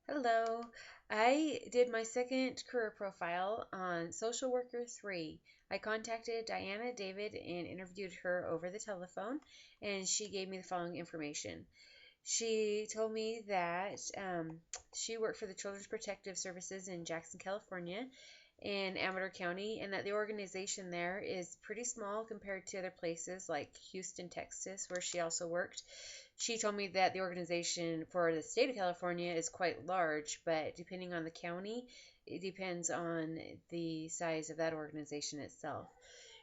Hello. I did my second career profile on Social Worker 3. I contacted Diana David and interviewed her over the telephone, and she gave me the following information. She told me that she worked for the Children's Protective Services in Jackson, California, in Amador County, and that the organization there is pretty small compared to other places like Houston, Texas, where she also worked. She told me that the organization for the state of California is quite large, but depending on the county, it depends on the size of that organization itself.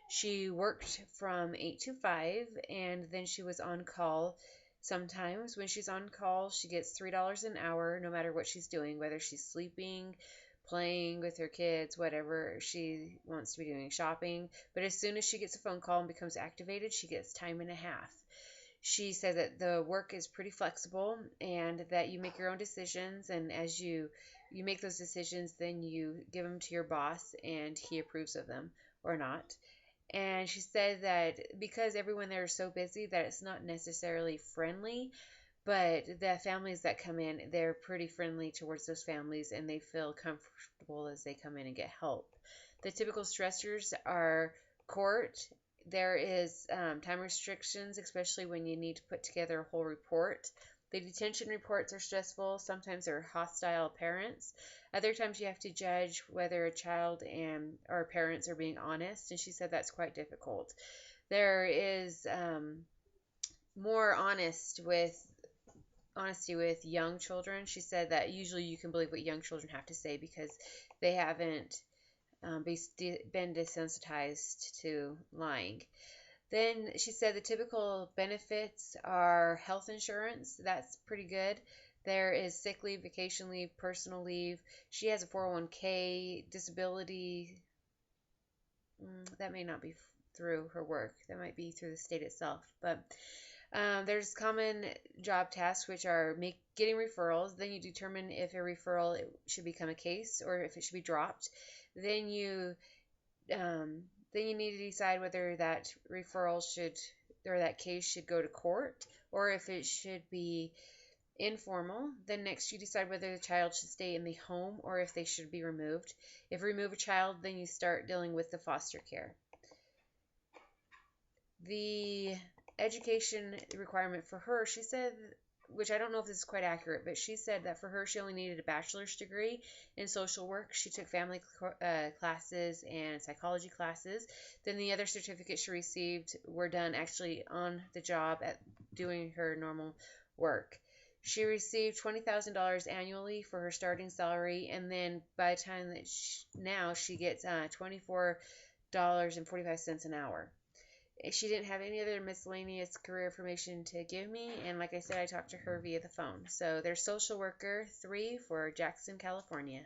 She worked from 8 to 5, and then she was on call. Sometimes when she's on call, she gets $3 an hour no matter what she's doing, whether she's sleeping, playing with her kids, whatever she wants to be doing, shopping. But as soon as she gets a phone call and becomes activated, she gets time and a half. She said that the work is pretty flexible and that you make your own decisions, and as you make those decisions, then you give them to your boss and he approves of them or not. And she said that because everyone there is so busy that it's not necessarily friendly, but the families that come in, they're pretty friendly towards those families and they feel comfortable as they come in and get help. The typical stressors are court. There is time restrictions, especially when you need to put together a whole report. The detention reports are stressful. Sometimes there are hostile parents. Other times you have to judge whether a child and or parents are being honest, and she said that's quite difficult. There is more honesty with young children. She said that usually you can believe what young children have to say because they haven't been desensitized to lying. Then she said the typical benefits are health insurance. That's pretty good. There is sick leave, vacation leave, personal leave. She has a 401k, disability. That may not be through her work. That might be through the state itself. But there's common job tasks, which are getting referrals. Then you determine if a referral should become a case or if it should be dropped. Then you um, then you need to decide whether that referral should or that case should go to court or if it should be informal. Then next you decide whether the child should stay in the home or if they should be removed. If you remove a child, then you start dealing with the foster care. The education requirement for her, she said, which I don't know if this is quite accurate, but she said that for her, she only needed a bachelor's degree in social work. She took family classes and psychology classes. Then the other certificates she received were done actually on the job at doing her normal work. She received $20,000 annually for her starting salary, and then by the time that now she gets $24.45 an hour. She didn't have any other miscellaneous career information to give me, and like I said, I talked to her via the phone. So there's Social Worker 3 for Jackson, California.